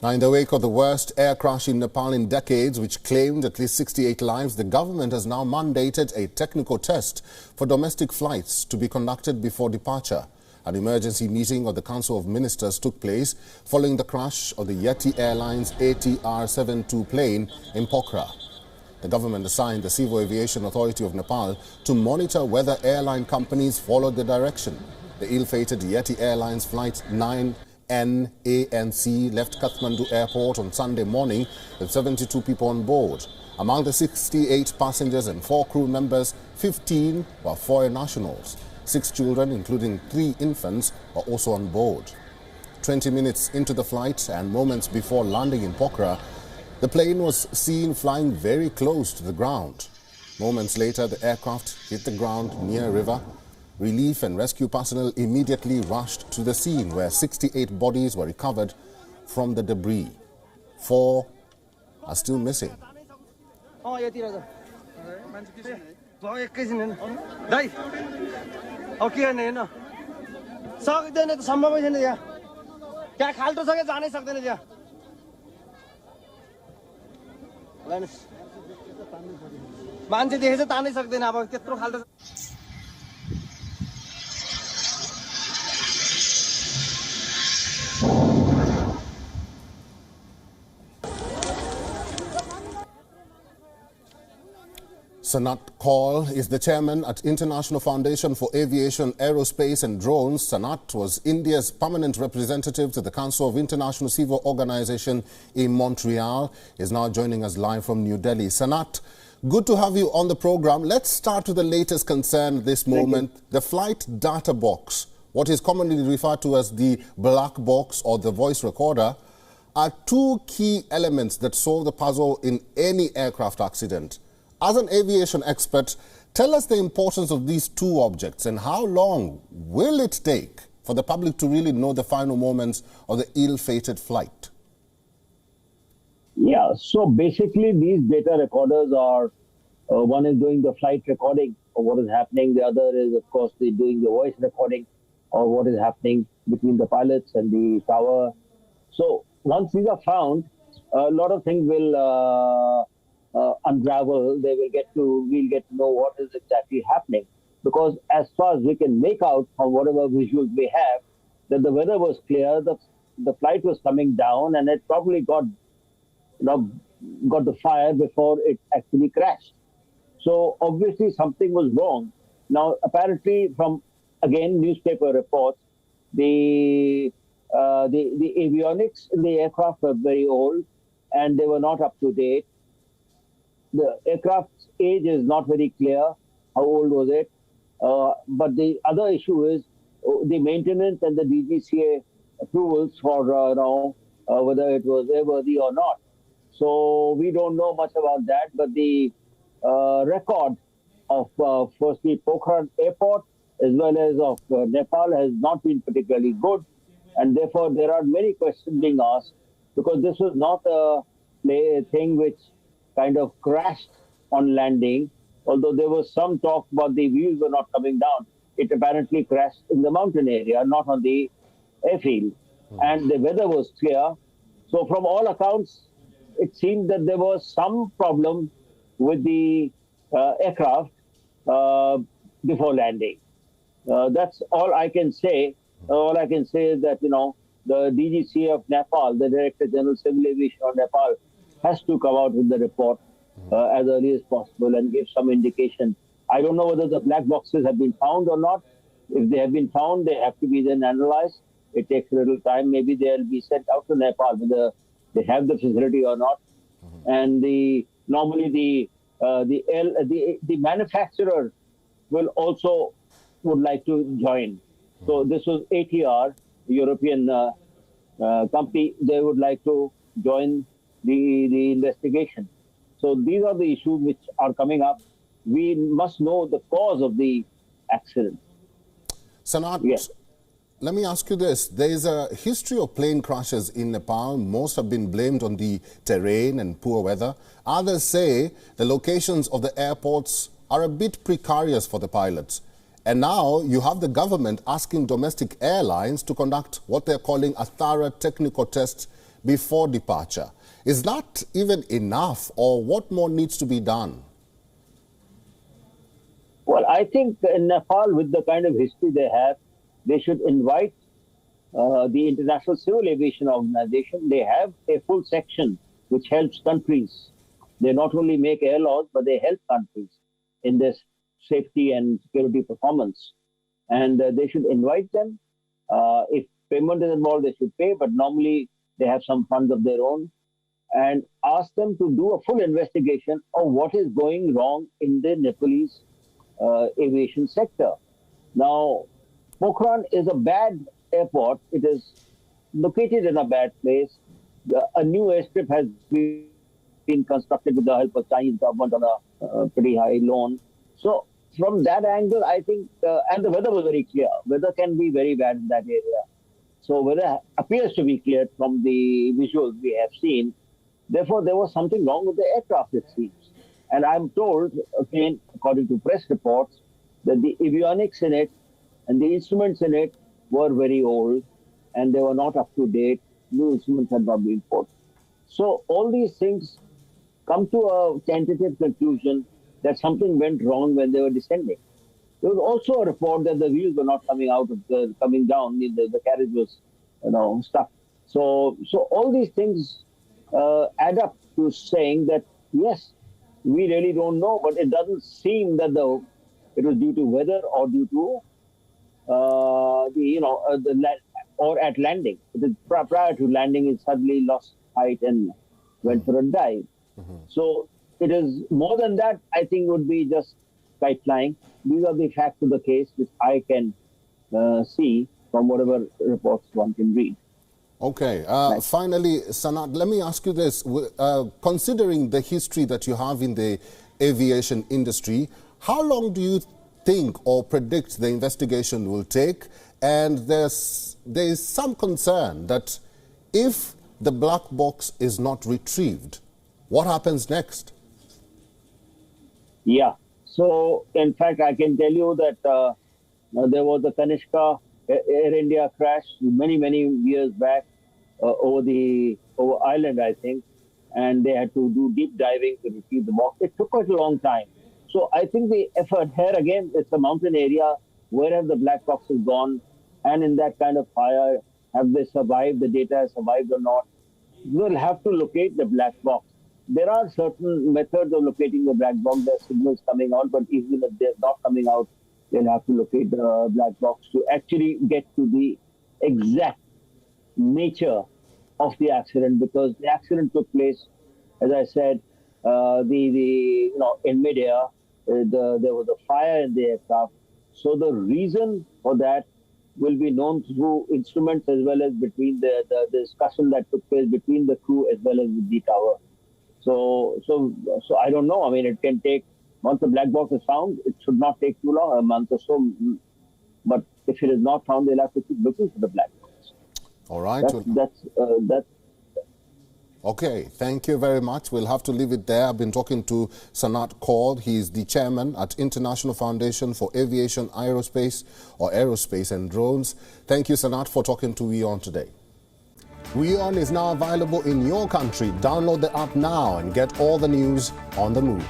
Now, in the wake of the worst air crash in Nepal in decades, which claimed at least 68 lives, the government has now mandated a technical test for domestic flights to be conducted before departure. An emergency meeting of the Council of Ministers took place following the crash of the Yeti Airlines ATR-72 plane in Pokhara. The government assigned the Civil Aviation Authority of Nepal to monitor whether airline companies followed the direction. The ill-fated Yeti Airlines Flight 9N-ANC left Kathmandu Airport on Sunday morning with 72 people on board. Among the 68 passengers and 4 crew members, 15 were foreign nationals. 6 children, including 3 infants, were also on board. 20 minutes into the flight and moments before landing in Pokhara, the plane was seen flying very close to the ground. Moments later, the aircraft hit the ground near a river. Relief and rescue personnel immediately rushed to the scene, where 68 bodies were recovered from the debris. 4 are still missing. Sanat Kaul is the chairman at International Foundation for Aviation, Aerospace and Drones. Sanat was India's permanent representative to the Council of International Civil Organization in Montreal. He is now joining us live from New Delhi. Sanat, good to have you on the program. Let's start with the latest concern at this moment, the flight data box, what is commonly referred to as the black box or the voice recorder, are 2 key elements that solve the puzzle in any aircraft accident. As an aviation expert, tell us the importance of these 2 objects and how long will it take for the public to really know the final moments of the ill-fated flight? Yeah, so basically these data recorders are, one is doing the flight recording of what is happening. The other is, of course, doing the voice recording of what is happening between the pilots and the tower. So once these are found, a lot of things will unravel. We'll get to know what is exactly happening, because as far as we can make out from whatever visuals we have, that the weather was clear, the flight was coming down, and it probably got the fire before it actually crashed. So obviously something was wrong. Now apparently, from again newspaper reports, the avionics in the aircraft were very old and they were not up to date. The aircraft's age is not very clear. How old was it? But the other issue is the maintenance and the DGCA approvals for whether it was airworthy or not. So we don't know much about that. But the record of firstly Pokhara Airport as well as of Nepal has not been particularly good, and therefore there are many questions being asked, because this was not a thing which kind of crashed on landing. Although there was some talk about the wheels were not coming down, it apparently crashed in the mountain area, not on the airfield. And the weather was clear. So from all accounts, it seemed that there was some problem with the aircraft before landing. That's all I can say. All I can say is that, the DGCA of Nepal, the Director General Civil Aviation of Nepal, has to come out with the report as early as possible and give some indication. I don't know whether the black boxes have been found or not. If they have been found, they have to be then analyzed. It takes a little time. Maybe they'll be sent out to Nepal, whether they have the facility or not. And normally the manufacturer would like to join. So this was ATR, the European company. They would like to join the investigation. So these are the issues which are coming up. We must know the cause of the accident. Sanat, yes. Let me ask you this. There is a history of plane crashes in Nepal. Most have been blamed on the terrain and poor weather. Others say the locations of the airports are a bit precarious for the pilots. And now you have the government asking domestic airlines to conduct what they're calling a thorough technical test before departure. Is that even enough, or what more needs to be done? Well, I think in Nepal, with the kind of history they have, they should invite the International Civil Aviation Organization. They have a full section which helps countries. They not only make air laws, but they help countries in this safety and security performance. And they should invite them. If payment is involved, they should pay, but normally they have some funds of their own. And ask them to do a full investigation of what is going wrong in the Nepalese aviation sector. Now, Pokhara is a bad airport. It is located in a bad place. A new airstrip has been constructed with the help of Chinese government on a pretty high loan. So from that angle, I think, and the weather was very clear. Weather can be very bad in that area. So weather appears to be clear from the visuals we have seen. Therefore, there was something wrong with the aircraft, it seems. And I'm told, again, according to press reports, that the avionics in it and the instruments in it were very old and they were not up to date. New instruments had not been put. So all these things come to a tentative conclusion that something went wrong when they were descending. There was also a report that the wheels were not coming down. The carriage was, stuck. So all these things add up to saying that yes, we really don't know, but it doesn't seem that it was due to weather or due to or at landing. Prior to landing, it suddenly lost height and went for a dive. So it is more than that. I think would be just kite flying. These are the facts of the case which I can see from whatever reports one can read. Okay. Finally, Sanat, let me ask you this. Considering the history that you have in the aviation industry, how long do you think or predict the investigation will take? And there is some concern that if the black box is not retrieved, what happens next? Yeah. So, in fact, I can tell you that there was a Kanishka Air India crash many years back over Ireland, I think, and they had to do deep diving to retrieve the box. It took quite a long time. So I think the effort here again, it's a mountain area. Where have the black boxes gone? And in that kind of fire, have they survived? The data has survived or not? We'll have to locate the black box. There are certain methods of locating the black box. There are signals coming out, but even if they're not coming out, they'll have to locate the black box to actually get to the exact nature of the accident, because the accident took place, as I said, in midair. There was a fire in the aircraft. So the reason for that will be known through instruments as well as between the discussion that took place between the crew as well as with the tower. So I don't know. I mean, it can take, once the black box is found, it should not take too long, a month or so. But if it is not found, they'll have to keep looking for the black box. All right. That's Okay, thank you very much. We'll have to leave it there. I've been talking to Sanat Kaur. He's the chairman at International Foundation for Aviation, Aerospace and Drones. Thank you, Sanat, for talking to WION today. WION is now available in your country. Download the app now and get all the news on the move.